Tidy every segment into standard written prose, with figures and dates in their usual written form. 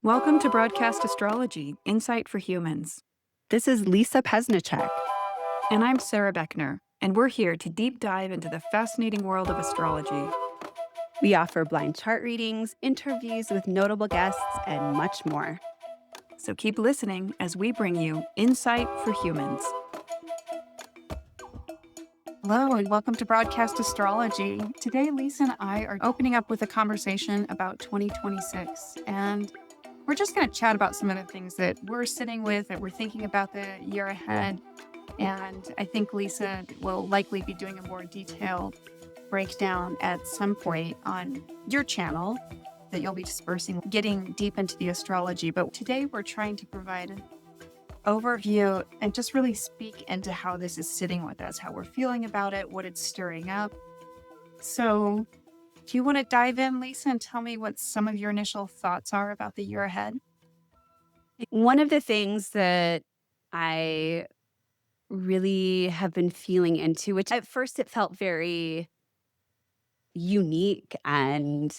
Welcome to Broadcast Astrology, Insight for Humans. This is Lisa Pesnichak. And I'm Sarah Beckner, and we're here to deep dive into the fascinating world of astrology. We offer blind chart readings, interviews with notable guests, and much more. So keep listening as we bring you Insight for Humans. Hello, and welcome to Broadcast Astrology. Today, Lisa and I are opening up with a conversation about 2026, and we're just going to chat about some of the things that we're sitting with, that we're thinking about the year ahead. And I think Lisa will likely be doing a more detailed breakdown at some point on your channel that you'll be dispersing, getting deep into the astrology. But today we're trying to provide an overview and just really speak into how this is sitting with us, how we're feeling about it, what it's stirring up. So do you want to dive in, Lisa, and tell me what some of your initial thoughts are about the year ahead? One of the things that I really have been feeling into, which at first it felt very unique and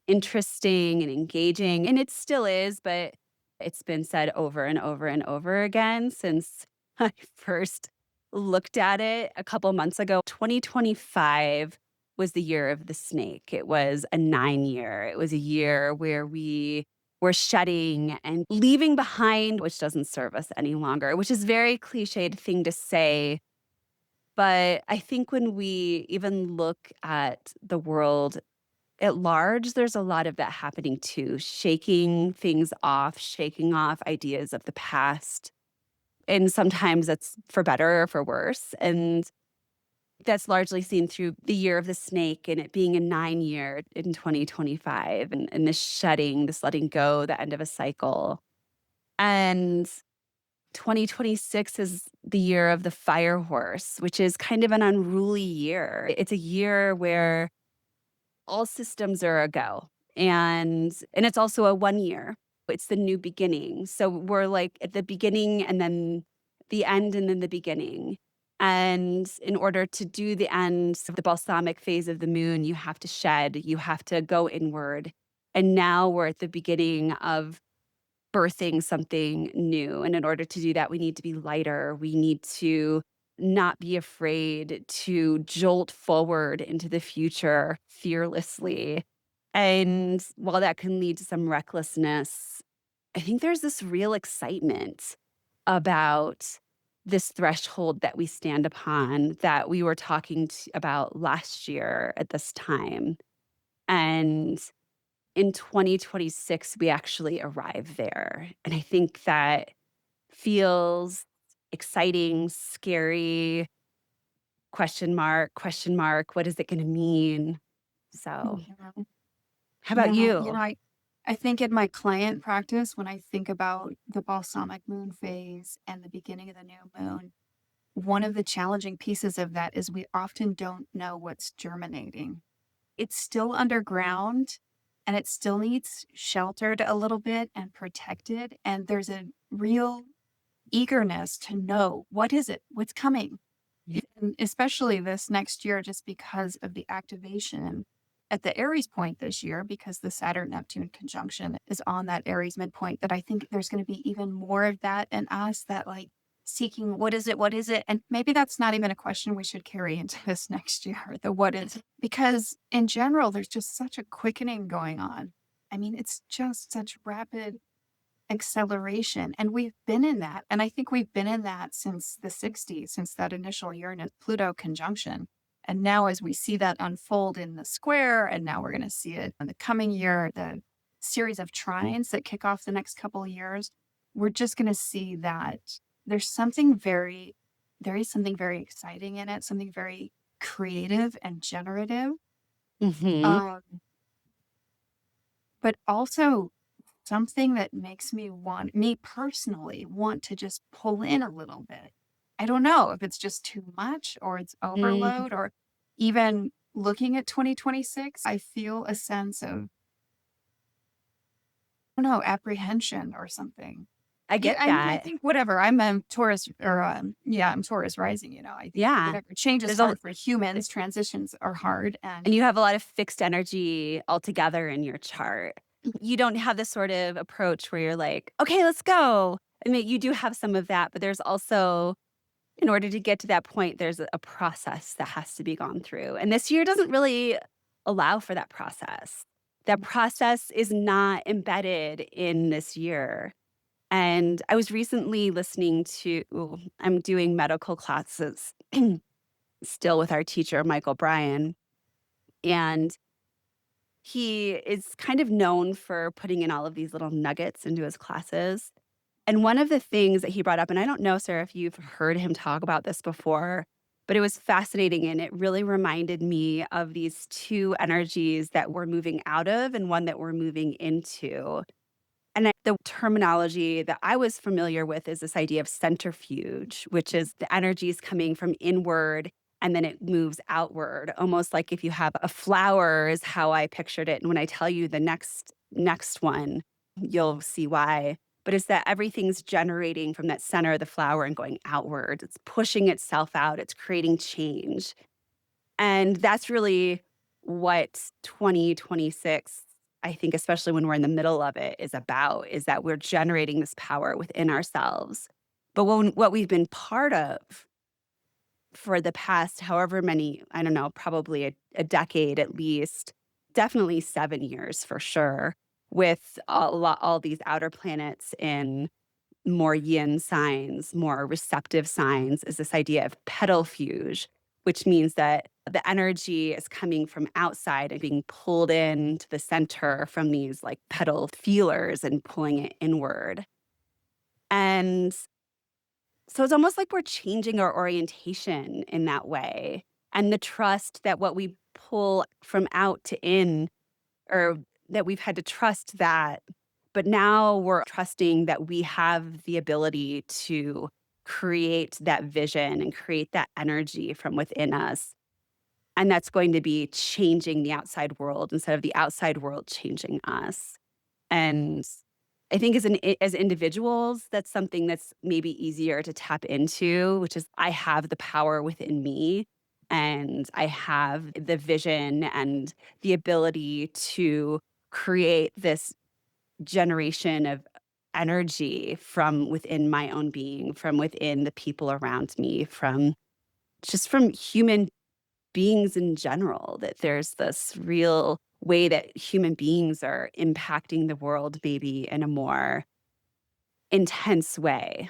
interesting and engaging, and it still is, but it's been said over and over and over again since I first looked at it a couple months ago. 2025 was the year of the snake. It was a 9-year. It was a year where we were shedding and leaving behind, which doesn't serve us any longer, which is a very cliched thing to say. But I think when we even look at the world at large, there's a lot of that happening too, shaking things off, shaking off ideas of the past. And sometimes that's for better or for worse. And that's largely seen through the year of the snake and it being a 9-year in 2025 and this shedding, this letting go, the end of a cycle. And 2026 is the year of the fire horse, which is kind of an unruly year. It's a year where all systems are a go. And it's also a 1 year. It's the new beginning. So we're like at the beginning and then the end and then the beginning. And in order to do the end of the balsamic phase of the moon, you have to shed, you have to go inward. And now we're at the beginning of birthing something new. And in order to do that, we need to be lighter. We need to not be afraid to jolt forward into the future fearlessly. And while that can lead to some recklessness, I think there's this real excitement about this threshold that we stand upon that we were talking about last year at this time. And in 2026, we actually arrive there. And I think that feels exciting, scary, question mark, what is it going to mean? So, Yeah. how about you? I think in my client practice, when I think about the balsamic moon phase and the beginning of the new moon, one of the challenging pieces of that is we often don't know what's germinating. It's still underground and it still needs sheltered a little bit and protected. And there's a real eagerness to know what is it, what's coming, and especially this next year, just because of the activation at the Aries point this year, because the Saturn-Neptune conjunction is on that Aries midpoint, that I think there's going to be even more of that in us, that like seeking, what is it? What is it? And maybe that's not even a question we should carry into this next year, the what is, because in general, there's just such a quickening going on. I mean, it's just such rapid acceleration. And we've been in that. And I think we've been in that since the 60s, since that initial Uranus-Pluto conjunction. And now as we see that unfold in the square, and now we're going to see it in the coming year, the series of trines that kick off the next couple of years, we're just going to see that there's something very exciting in it, something very creative and generative. Hmm. But also something that makes me personally want to just pull in a little bit. I don't know if it's just too much or it's overload, or even looking at 2026, I feel a sense of, I don't know, apprehension or something. I Yeah, get I mean, I that. think whatever. I'm Taurus, or I'm Taurus rising. I think Yeah. whatever change is There's a, hard for humans. Transitions are hard, and and you have a lot of fixed energy altogether in your chart. You don't have this sort of approach where you're like, "Okay, let's go." I mean, you do have some of that, but there's also in order to get to that point, there's a process that has to be gone through, and this year doesn't really allow for that process. That process is not embedded in this year, and I was recently listening to I'm doing medical classes still with our teacher, Michael Bryan, and he is kind of known for putting in all of these little nuggets into his classes. And one of the things that he brought up, and I don't know, Sarah, if you've heard him talk about this before, but it was fascinating and it really reminded me of these two energies that we're moving out of and one that we're moving into. The terminology that I was familiar with is this idea of centrifuge, which is the energies coming from inward and then it moves outward, almost like if you have a flower is how I pictured it. And when I tell you the next one, you'll see why. But it's that everything's generating from that center of the flower and going outward. It's pushing itself out. It's creating change. And that's really what 2026, I think, especially when we're in the middle of it, is about, is that we're generating this power within ourselves. But what we've been part of for the past however many, I don't know, probably a decade at least, definitely 7 years for sure, with all these outer planets in more yin signs, more receptive signs, is this idea of petal fuge, which means that the energy is coming from outside and being pulled into the center from these like petal feelers and pulling it inward. And so it's almost like we're changing our orientation in that way. And the trust that what we pull from out to in, or that we've had to trust that, but now we're trusting that we have the ability to create that vision and create that energy from within us. And that's going to be changing the outside world instead of the outside world changing us. And I think as individuals, that's something that's maybe easier to tap into, which is I have the power within me and I have the vision and the ability to create this generation of energy from within my own being, from within the people around me, from human beings in general, that there's this real way that human beings are impacting the world maybe in a more intense way.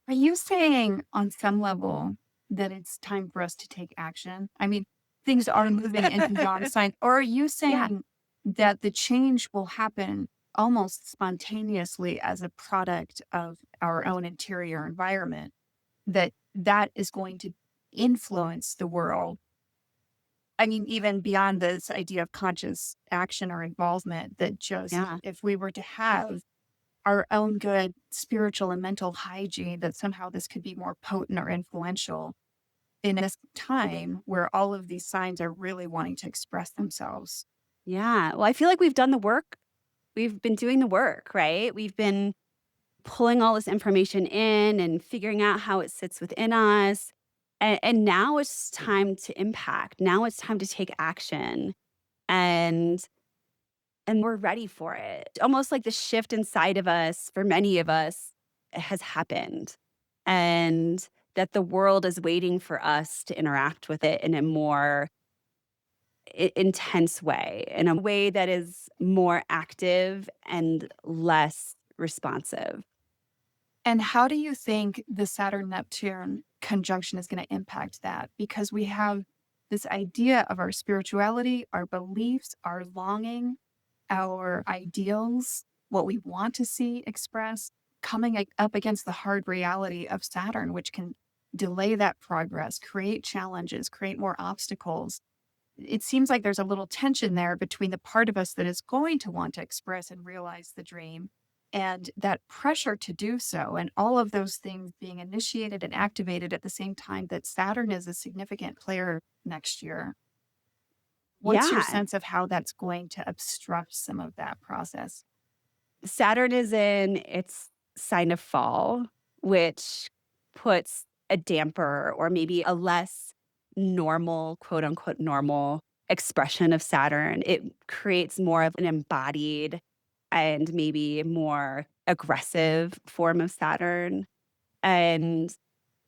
Are you saying on some level that it's time for us to take action? I mean, things are moving into dawn signs, or are you Yeah. saying that the change will happen almost spontaneously as a product of our own interior environment, that that is going to influence the world? I mean, even beyond this idea of conscious action or involvement, that just Yeah. if we were to have our own good spiritual and mental hygiene, that somehow this could be more potent or influential in this time where all of these signs are really wanting to express themselves. Yeah. Well, I feel like we've done the work. We've been doing the work, right? We've been pulling all this information in and figuring out how it sits within us. And now it's time to impact. Now it's time to take action. And and we're ready for it. Almost like the shift inside of us, for many of us, has happened. And that the world is waiting for us to interact with it in a more intense way, in a way that is more active and less responsive. And how do you think the Saturn Neptune conjunction is going to impact that? Because we have this idea of our spirituality, our beliefs, our longing, our ideals, what we want to see expressed, coming up against the hard reality of Saturn, which can delay that progress, create challenges, create more obstacles. It seems like there's a little tension there between the part of us that is going to want to express and realize the dream and that pressure to do so, and all of those things being initiated and activated at the same time that Saturn is a significant player next year. What's your Yeah. sense of how that's going to obstruct some of that process? Saturn is in its sign of fall, which puts a damper or maybe a less normal, quote unquote, normal expression of Saturn. It creates more of an embodied and maybe more aggressive form of Saturn. And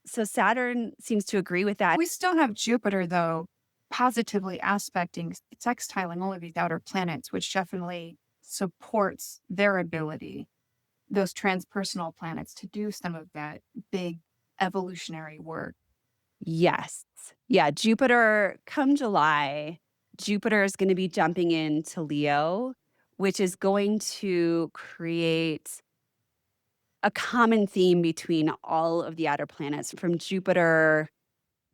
so Saturn seems to agree with that. We still have Jupiter, though, positively aspecting, sextiling all of these outer planets, which definitely supports their ability, those transpersonal planets, to do some of that big evolutionary work. Yes. Yeah, Jupiter come July, Jupiter is gonna be jumping into Leo, which is going to create a common theme between all of the outer planets from Jupiter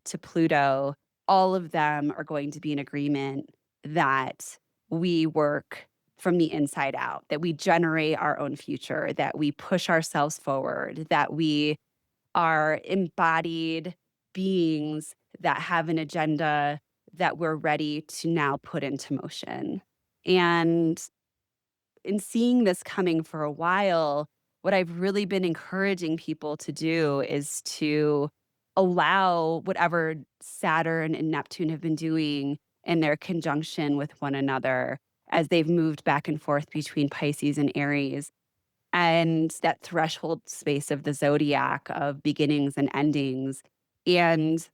to Pluto. All of them are going to be in agreement that we work from the inside out, that we generate our own future, that we push ourselves forward, that we are embodied beings that have an agenda that we're ready to now put into motion. And in seeing this coming for a while, what I've really been encouraging people to do is to allow whatever Saturn and Neptune have been doing in their conjunction with one another as they've moved back and forth between Pisces and Aries and that threshold space of the zodiac of beginnings and endings, and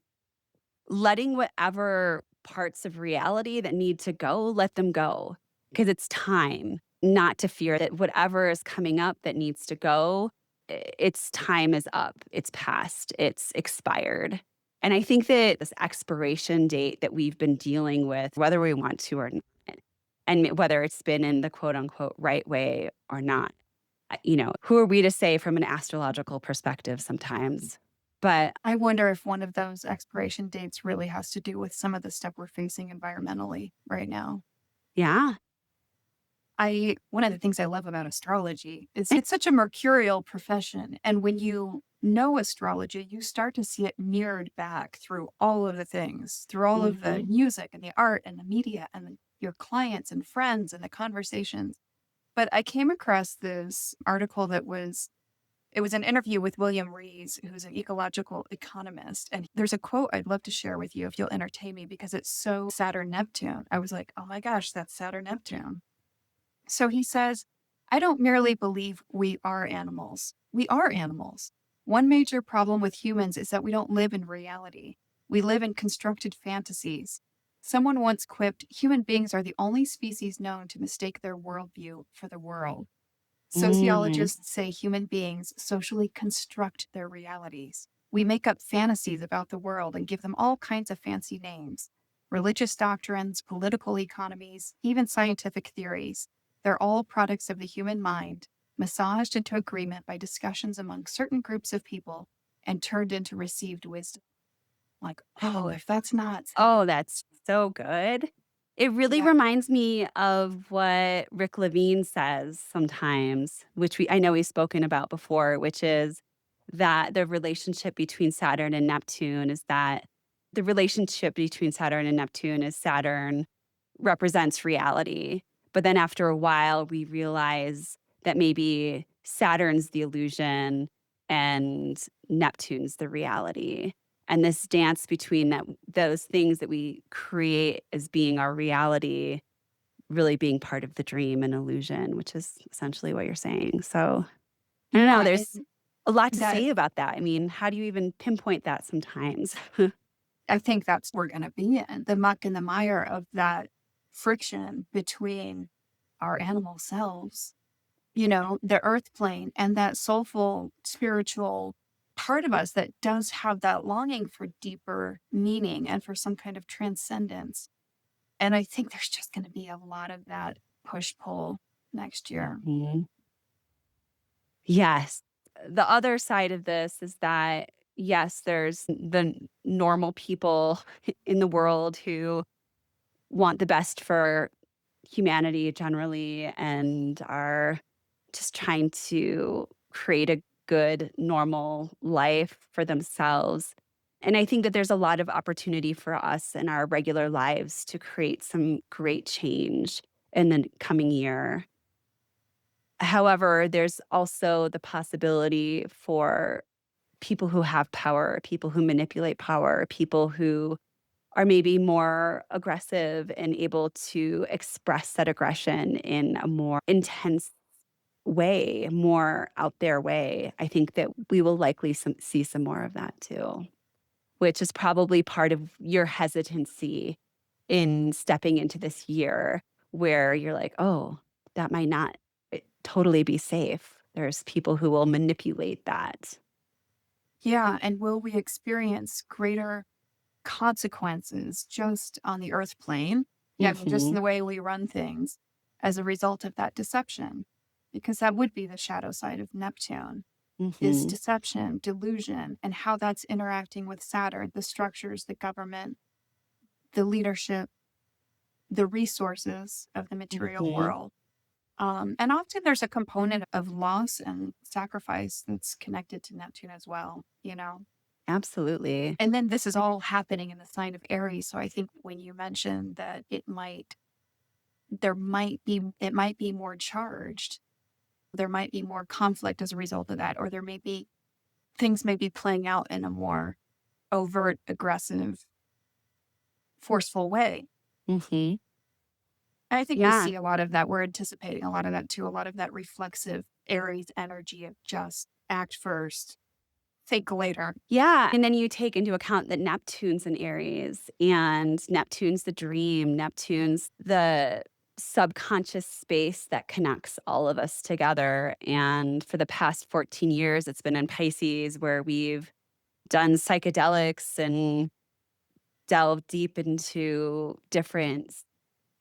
letting whatever parts of reality that need to go, let them go. Because it's time not to fear that whatever is coming up that needs to go, its time is up, it's past, it's expired. And I think that this expiration date that we've been dealing with, whether we want to or not, and whether it's been in the quote unquote right way or not, who are we to say from an astrological perspective sometimes? But I wonder if one of those expiration dates really has to do with some of the stuff we're facing environmentally right now. yeah. One of the things I love about astrology is it's such a mercurial profession. And when you know astrology, you start to see it mirrored back through all of the things, through all of the Mhm. music and the art and the media and your clients and friends and the conversations. But I came across this article it was an interview with William Rees, who's an ecological economist. And there's a quote I'd love to share with you if you'll entertain me because it's so Saturn Neptune. I was like, oh my gosh, that's Saturn Neptune. So he says, I don't merely believe we are animals. We are animals. One major problem with humans is that we don't live in reality. We live in constructed fantasies. Someone once quipped, human beings are the only species known to mistake their worldview for the world. Mm. Sociologists say human beings socially construct their realities. We make up fantasies about the world and give them all kinds of fancy names. Religious doctrines, political economies, even scientific theories. They're all products of the human mind, massaged into agreement by discussions among certain groups of people and turned into received wisdom. Like, oh, if that's not, Oh, that's so good. It really yeah, reminds me of what Rick Levine says sometimes, which I know we've spoken about before, which is that the relationship between Saturn and Neptune is that the relationship between Saturn and Neptune is Saturn represents reality. But then after a while, we realize that maybe Saturn's the illusion and Neptune's the reality. And this dance between those things that we create as being our reality really being part of the dream and illusion, which is essentially what you're saying. So I don't know, yeah, there's and a lot to that say about that. I mean, how do you even pinpoint that sometimes? I think that's we're going to be in the muck and the mire of that friction between our animal selves, the earth plane and that soulful spiritual part of us that does have that longing for deeper meaning and for some kind of transcendence. And I think there's just going to be a lot of that push pull next year. Mhm. Yes. The other side of this is that, yes, there's the normal people in the world who want the best for humanity generally and are just trying to create a good, normal life for themselves. And I think that there's a lot of opportunity for us in our regular lives to create some great change in the coming year. However, there's also the possibility for people who have power, people who manipulate power, people who are maybe more aggressive and able to express that aggression in a more intense way, more out there way. I think that we will likely see some more of that too, which is probably part of your hesitancy in stepping into this year where you're like, oh, that might not totally be safe. There's people who will manipulate that. Yeah, and will we experience greater consequences just on the earth plane? Yeah, I mean, just in Hmm. the way we run things as a result of that deception, because that would be the shadow side of Neptune is Hmm. deception, delusion, and how that's interacting with Saturn, the structures, the government, the leadership, the resources of the material Hmm. world. And often there's a component of loss and sacrifice that's connected to Neptune as well, you know? Absolutely. And then this is all happening in the sign of Aries. So I think when you mentioned that it might be more charged, there might be more conflict as a result of that, or there may be things may be playing out in a more overt, aggressive, forceful way. Hmm. And I think we Yeah. see a lot of that. We're anticipating a lot of that too, a lot of that reflexive Aries energy of just act first, think later. Yeah. And then you take into account that Neptune's in Aries and Neptune's the dream, Neptune's the subconscious space that connects all of us together. And for the past 14 years, it's been in Pisces where we've done psychedelics and delved deep into different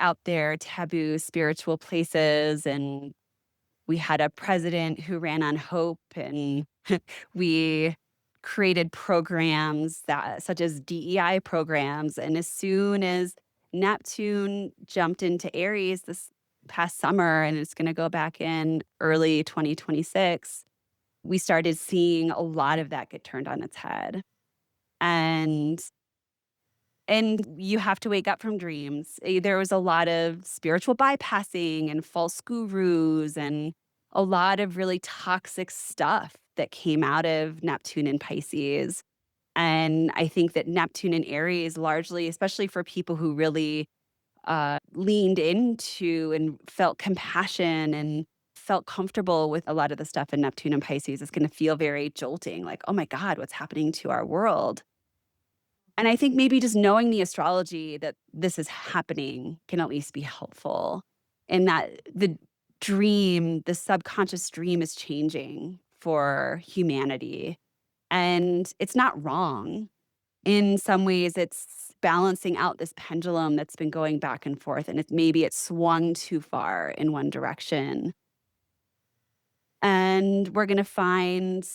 out there taboo spiritual places. And we had a president who ran on hope, and we created programs that such as DEI programs. And as soon as Neptune jumped into Aries this past summer, and it's going to go back in early 2026, we started seeing a lot of that get turned on its head. And you have to wake up from dreams. There was a lot of spiritual bypassing and false gurus and a lot of really toxic stuff that came out of Neptune and Pisces. And I think that Neptune and Aries, largely, especially for people who really leaned into and felt compassion and felt comfortable with a lot of the stuff in Neptune and Pisces, is going to feel very jolting like, oh my God, what's happening to our world? And I think maybe just knowing the astrology that this is happening can at least be helpful, and that the subconscious dream is changing for humanity. And it's not wrong. In some ways, it's balancing out this pendulum that's been going back and forth, and maybe it's swung too far in one direction. And we're going to find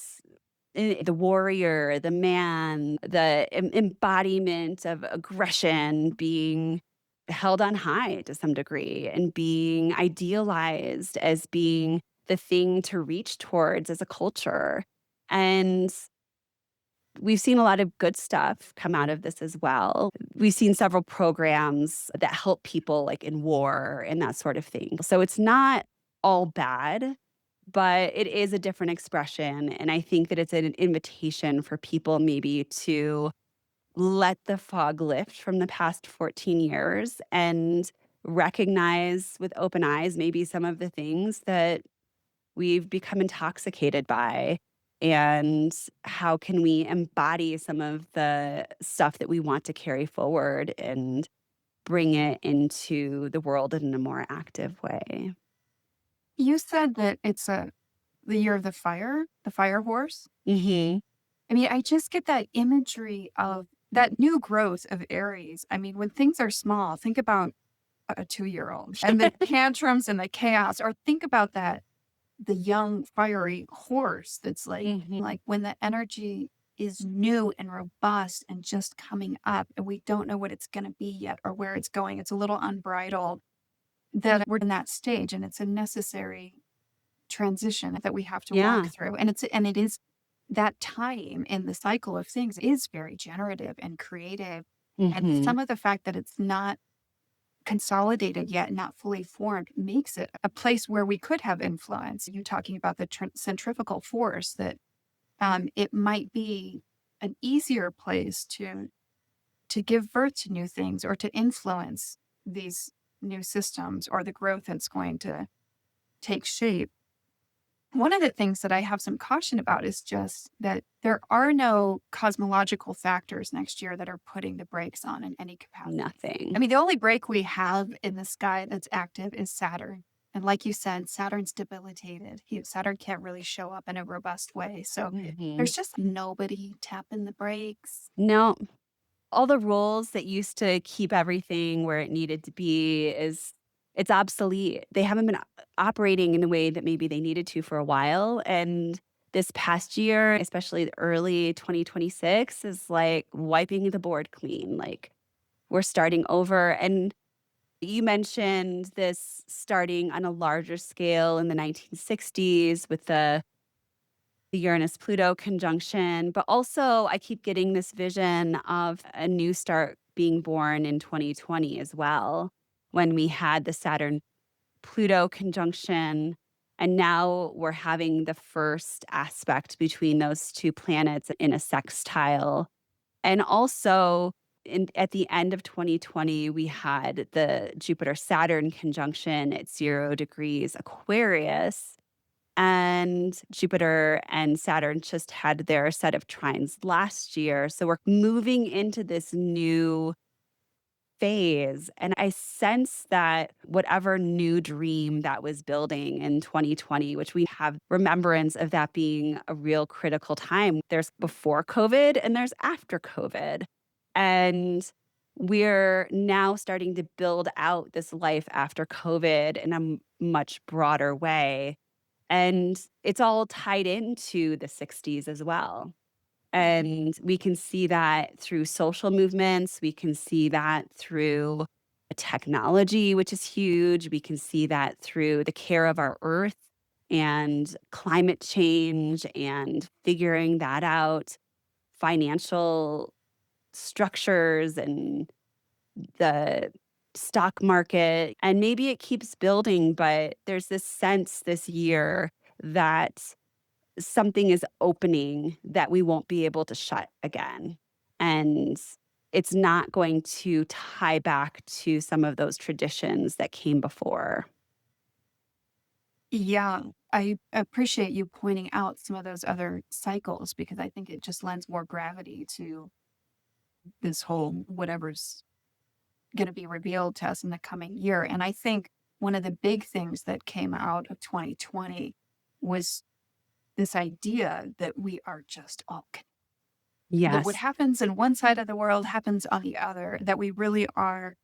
the warrior, the man, the embodiment of aggression being held on high to some degree and being idealized as being the thing to reach towards as a culture. And we've seen a lot of good stuff come out of this as well. We've seen several programs that help people like in war and that sort of thing. So it's not all bad, but it is a different expression. And I think that it's an invitation for people maybe to let the fog lift from the past 14 years and recognize with open eyes maybe some of the things that we've become intoxicated by. And how can we embody some of the stuff that we want to carry forward and bring it into the world in a more active way? You said that it's the year of the fire horse. Hmm. I mean, I just get that imagery of that new growth of Aries. I mean, when things are small, think about a 2-year-old and the tantrums and the chaos, or think about that the young fiery horse that's Hmm. like when the energy is new and robust and just coming up and we don't know what it's going to be yet or where it's going. It's a little unbridled that we're in that stage and it's a necessary transition that we have to walk Yeah. through. And it is that time in the cycle of things is very generative and creative. And Hmm. some of the fact that it's not consolidated yet, not fully formed, makes it a place where we could have influence. You talking about the centrifugal force that it might be an easier place to give birth to new things or to influence these new systems or the growth that's going to take shape. One of the things that I have some caution about is just that there are no cosmological factors next year that are putting the brakes on in any capacity. I Nothing. mean, the only brake we have in the sky that's active is Saturn. And like you said, Saturn's debilitated. Saturn can't really show up in a robust way. So Mhm. there's just nobody tapping the brakes. No. All the rules that used to keep everything where it needed to be is it's obsolete. They haven't been operating in the way that maybe they needed to for a while, and this past year, especially the early 2026 is like wiping the board clean, like, we're starting over, and you mentioned this starting on a larger scale in the 1960s with the Uranus Pluto conjunction, but also I keep getting this vision of a new start being born in 2020 as well, when we had the Saturn Pluto conjunction. And now we're having the first aspect between those two planets in a sextile. And also, at the end of 2020, we had the Jupiter Saturn conjunction at 0 degrees Aquarius, and Jupiter and Saturn just had their set of trines last year. So we're moving into this new phase. And I sense that whatever new dream that was building in 2020, which we have remembrance of that being a real critical time, there's before COVID and there's after COVID. And we're now starting to build out this life after COVID in a much broader way, and it's all tied into the 60s as well. And we can see that through social movements. We can see that through technology, which is huge. We can see that through the care of our earth and climate change and figuring that out, financial structures and the stock market. And maybe it keeps building, but there's this sense this year that something is opening that we won't be able to shut again. And it's not going to tie back to some of those traditions that came before. Yeah, I appreciate you pointing out some of those other cycles because I think it just lends more gravity to this whole whatever's going to be revealed to us in the coming year. And I think one of the big things that came out of 2020 was this idea that we are just all that what Yes. happens in one side of the world happens on the other, that we really are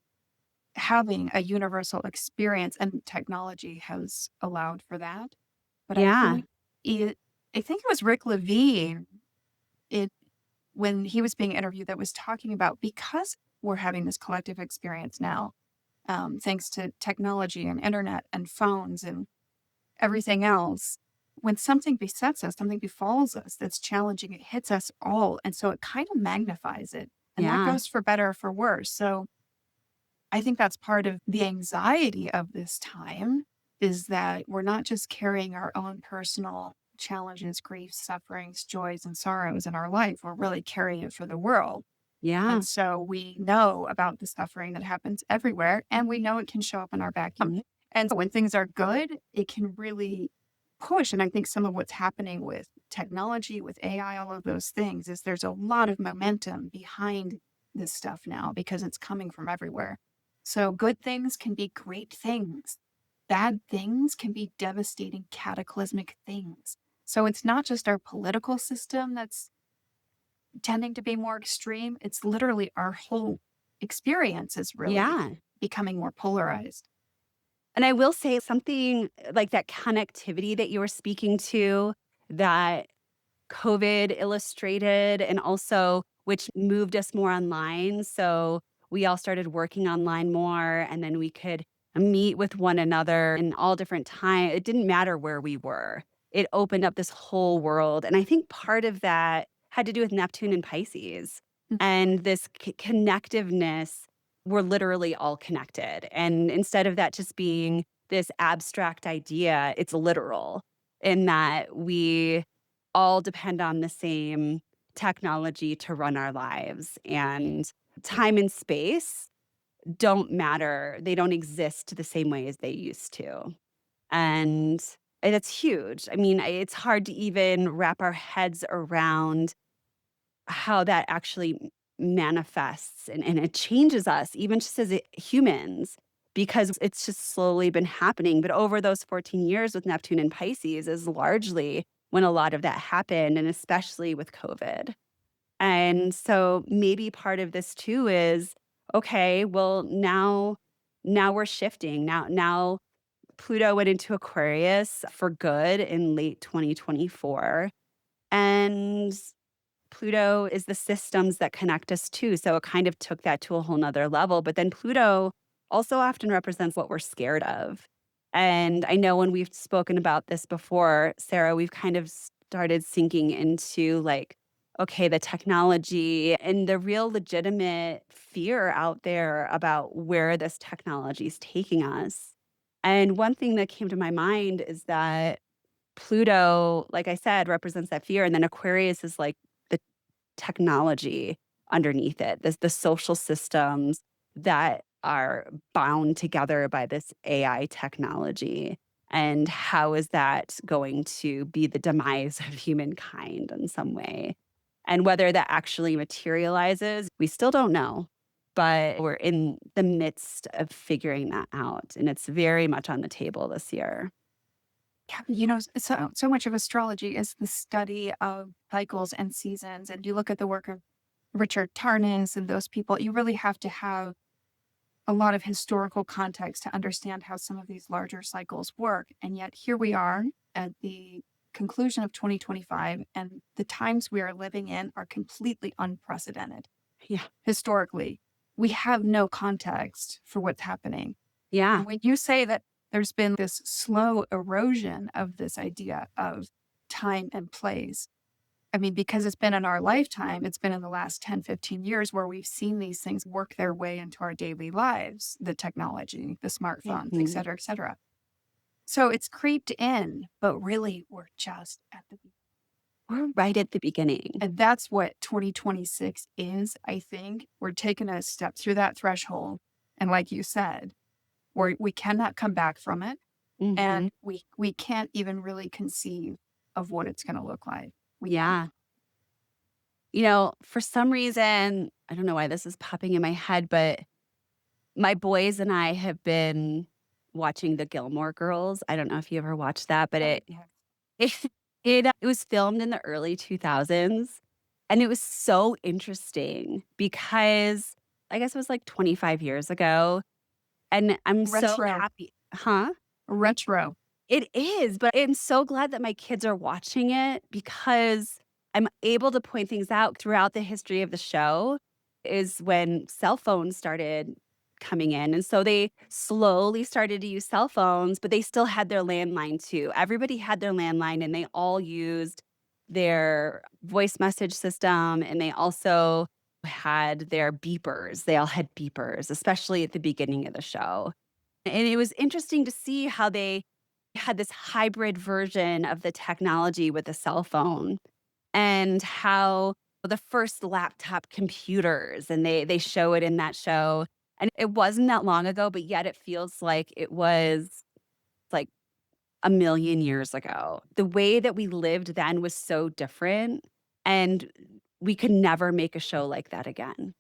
having a universal experience, and technology has allowed for that. But I Yeah. think it, I think it was Rick Levine, it when he was being interviewed, that was talking about because we're having this collective experience now, thanks to technology and internet and phones and everything else. When something besets us, something befalls us that's challenging, it hits us all. And so it kind of magnifies it. And that Yeah. goes for better or for worse. So I think that's part of the anxiety of this time is that we're not just carrying our own personal challenges, griefs, sufferings, joys, and sorrows in our life. We're really carrying it for the world. And Yeah. so we know about the suffering that happens everywhere, and we know it can show up in our backyard. And so when things are good, it can really push. And I think some of what's happening with technology, with AI, all of those things is there's a lot of momentum behind this stuff now because it's coming from everywhere. So good things can be great things. Bad things can be devastating, cataclysmic things. So it's not just our political system that's tending to be more extreme. It's literally our whole experience is really Yeah. becoming more polarized. And I will say something like that connectivity that you were speaking to, that COVID illustrated, and also which moved us more online. So we all started working online more, and then we could meet with one another in all different time. It didn't matter where we were. It opened up this whole world. And I think part of that had to do with Neptune and Pisces Mm. and this connectiveness. We're literally all connected. And instead of that just being this abstract idea, it's literal in that we all depend on the same technology to run our lives. And time and space don't matter. They don't exist the same way as they used to. And it's huge. I mean, it's hard to even wrap our heads around how that actually manifests and it changes us, even just as humans, because it's just slowly been happening. But over those 14 years with Neptune and Pisces is largely when a lot of that happened, and especially with COVID. And so maybe part of this too is okay, well, now we're shifting. Now Pluto went into Aquarius for good in late 2024. And Pluto is the systems that connect us too. So it kind of took that to a whole nother level. But then Pluto also often represents what we're scared of. And I know when we've spoken about this before, Sarah, we've kind of started sinking into like, okay, the technology and the real legitimate fear out there about where this technology is taking us. And one thing that came to my mind is that Pluto, like I said, represents that fear. And then Aquarius is like the technology underneath it, the social systems that are bound together by this AI technology. And how is that going to be the demise of humankind in some way? And whether that actually materializes, we still don't know. But we're in the midst of figuring that out. And it's very much on the table this year. Yeah, so much of astrology is the study of cycles and seasons. And you look at the work of Richard Tarnas and those people, you really have to have a lot of historical context to understand how some of these larger cycles work. And yet here we are at the conclusion of 2025, and the times we are living in are completely unprecedented. Yeah. Historically, we have no context for what's happening. Yeah. And when you say that there's been this slow erosion of this idea of time and place, I mean, because it's been in our lifetime, it's been in the last 10, 15 years where we've seen these things work their way into our daily lives, the technology, the smartphones, et Mhm. cetera, et cetera. So it's creeped in, but really we're just at the beginning. We're right at the beginning. And that's what 2026 is, I think. We're taking a step through that threshold. And like you said, we cannot come back from it. Mhm. And we can't even really conceive of what it's going to look like. We can. Yeah. For some reason, I don't know why this is popping in my head, but my boys and I have been watching the Gilmore Girls. I don't know if you ever watched that, but Oh, it yeah. it it was filmed in the early 2000s, and it was so interesting because I guess it was like 25 years ago, and I'm so Retro, happy. Huh? retro. It is, but I'm so glad that my kids are watching it because I'm able to point things out throughout the history of the show is when cell phones started coming in. And so they slowly started to use cell phones, but they still had their landline too. Everybody had their landline and they all used their voice message system and they also had their beepers. They all had beepers, especially at the beginning of the show. And it was interesting to see how they had this hybrid version of the technology with the cell phone and how the first laptop computers and they show it in that show. And it wasn't that long ago, but yet it feels like it was like a million years ago. The way that we lived then was so different. And we could never make a show like that again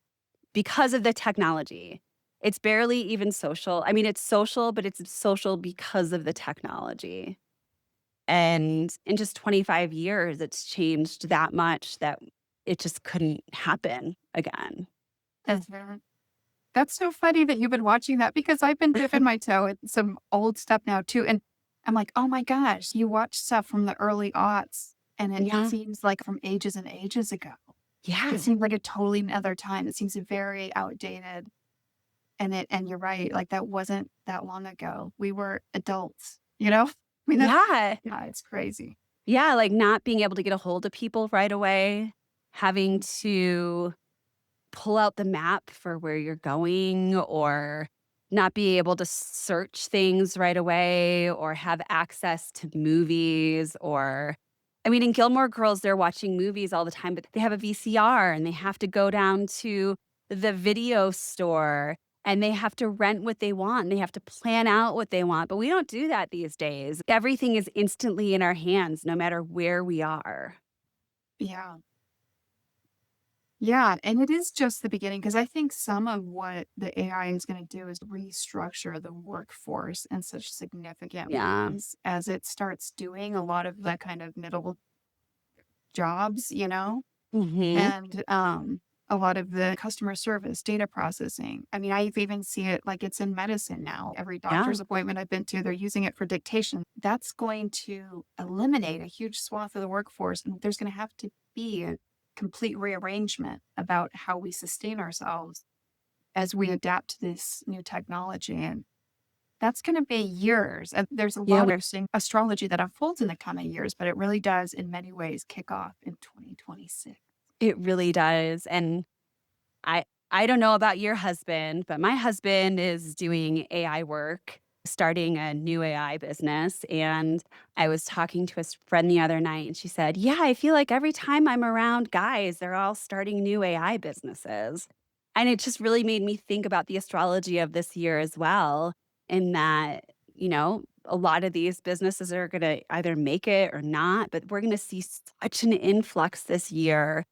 because of the technology. It's barely even social. I mean, it's social, but it's social because of the technology. And in just 25 years, it's changed that much that it just couldn't happen again. That's very That's so funny that you've been watching that because I've been dipping my toe in some old stuff now too. And I'm like, oh my gosh, you watch stuff from the early aughts and it Yeah. seems like from ages and ages ago. It Yeah. seems like a totally another time. It seems very outdated. And you're right, like that wasn't that long ago. We were adults, you know? I mean, that's, Yeah. yeah, it's crazy. Yeah. Like not being able to get a hold of people right away, having to pull out the map for where you're going or not be able to search things right away or have access to movies or I mean in Gilmore Girls they're watching movies all the time but they have a VCR and they have to go down to the video store and they have to rent what they want. They have to plan out what they want. But we don't do that these days. Everything is instantly in our hands, no matter where we are. Yeah. Yeah, and it is just the beginning because I think some of what the AI is going to do is restructure the workforce in such significant Yeah. ways as it starts doing a lot of the kind of middle jobs, Hmm. and a lot of the customer service, data processing. I mean, I've even seen it like it's in medicine now. Every Yeah. doctor's appointment I've been to, they're using it for dictation. That's going to eliminate a huge swath of the workforce. And there's going to have to be a complete rearrangement about how we sustain ourselves as we adapt to this new technology. And that's going to be years. And there's a Yeah. lot of interesting astrology that unfolds in the coming years, but it really does, in many ways, kick off in 2026. It really does. And I I don't know about your husband, but my husband is doing AI work, starting a new AI business. And I was talking to a friend the other night, and she said, "Yeah, I feel like every time I'm around guys, they're all starting new AI businesses." And it just really made me think about the astrology of this year as well, in that, a lot of these businesses are going to either make it or not, but we're going to see such an influx this year,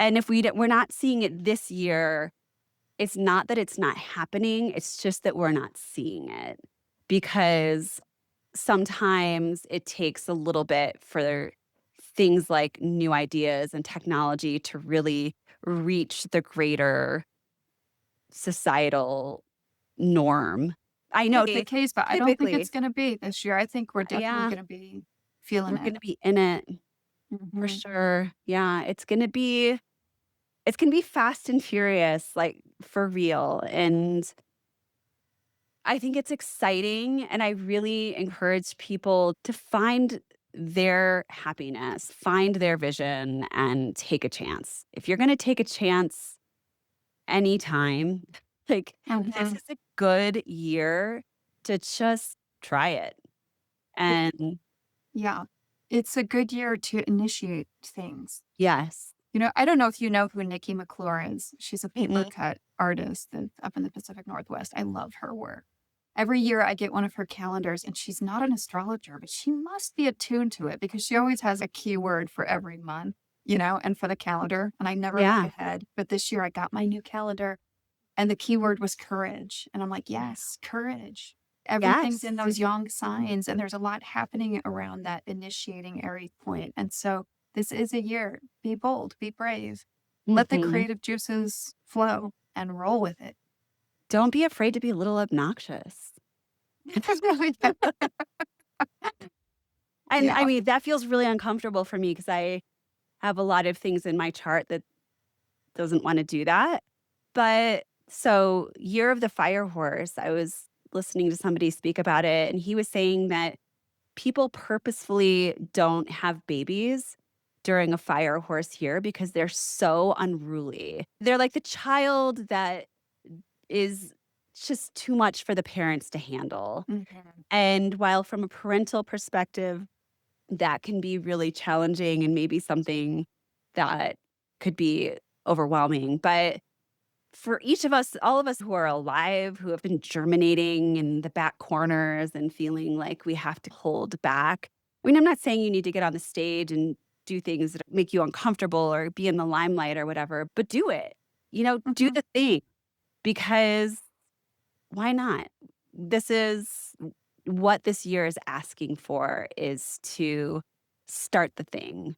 and if we're not seeing it this year, it's not that it's not happening, it's just that we're not seeing it. Because sometimes it takes a little bit for things like new ideas and technology to really reach the greater societal norm. I know It's the case, but I don't think it's typically, gonna be this year. I think we're definitely yeah, gonna be feeling we're it. gonna be in it for Mhm. sure. Yeah, it's gonna be fast and furious, like, for real, and I think it's exciting, and I really encourage people to find their happiness, find their vision, and take a chance. If you're gonna take a chance anytime, like, this Mhm. is a good year to just try it, It and Yeah. It's a good year to initiate things. yes. I don't know if you know who Nikki McClure is. She's a paper Mm-mm. cut artist that's up in the Pacific Northwest. I love her work. Every year I get one of her calendars, and she's not an astrologer, but she must be attuned to it because she always has a keyword for every month, and for the calendar. And I never look Yeah. ahead. But this year I got my new calendar and the keyword was courage. And I'm like, yes, courage. Everything's in Yes. those young signs, and there's a lot happening around that initiating Aries point. And so this is a year. Be bold, be brave, let the Mhm. creative juices flow and roll with it. Don't be afraid to be a little obnoxious. And, I Yeah. mean, that feels really uncomfortable for me because I have a lot of things in my chart that doesn't wanna do that. But so Year of the Fire Horse, I was listening to somebody speak about it, and he was saying that people purposefully don't have babies during a fire horse year because they're so unruly. They're like the child that is just too much for the parents to handle. Mhm. And while from a parental perspective, that can be really challenging and maybe something that could be overwhelming. But for each of us, all of us who are alive, who have been germinating in the back corners and feeling like we have to hold back. I mean, I'm not saying you need to get on the stage and do things that make you uncomfortable or be in the limelight or whatever, but do it. Do Mhm. the thing, because why not? This is what this year is asking for, is to start the thing,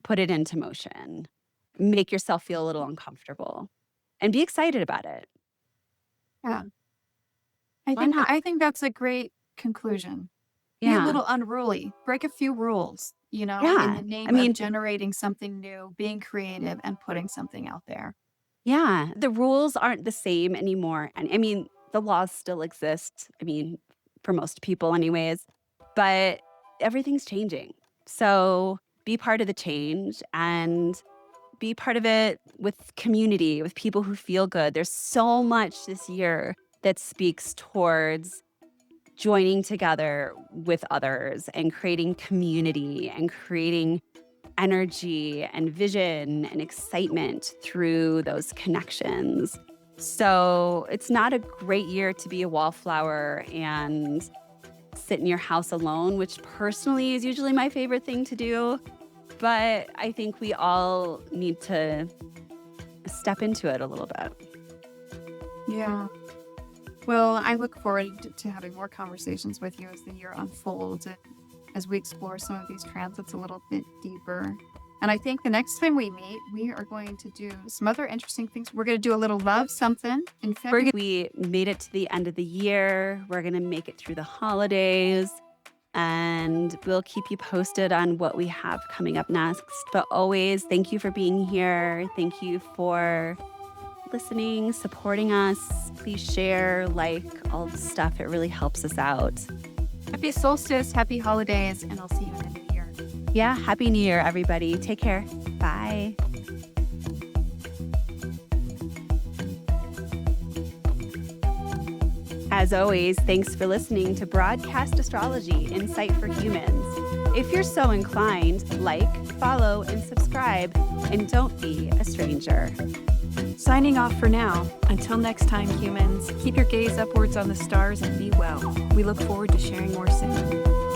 put it into motion, make yourself feel a little uncomfortable, and be excited about it. Yeah. I Why think not? I think that's a great conclusion. Be a Yeah. little unruly, break a few rules, in Yeah. the I name of mean, generating something new, being creative, and putting something out there. yeah, the rules aren't the same anymore. And I mean, the laws still exist. I mean, for most people, anyways, but everything's changing. So be part of the change and be part of it with community, with people who feel good. There's so much this year that speaks towards joining together with others and creating community and creating energy and vision and excitement through those connections. So it's not a great year to be a wallflower and sit in your house alone, which personally is usually my favorite thing to do. But I think we all need to step into it a little bit. Yeah. Well, I look forward to having more conversations with you as the year unfolds and as we explore some of these transits a little bit deeper. And I think the next time we meet, we are going to do some other interesting things. We're going to do a little love something in February. We made it to the end of the year. We're going to make it through the holidays. And we'll keep you posted on what we have coming up next. But always, thank you for being here. Thank you for listening, supporting us. Please share, like, all the stuff. It really helps us out. Happy solstice, happy holidays, and I'll see you in the new year. Yeah, Happy New Year, everybody. Take care. Bye. As always, thanks for listening to Broadcast Astrology, Insight for Humans. If you're so inclined, like, follow, and subscribe, and don't be a stranger. Signing off for now. Until next time, humans, keep your gaze upwards on the stars and be well. We look forward to sharing more soon.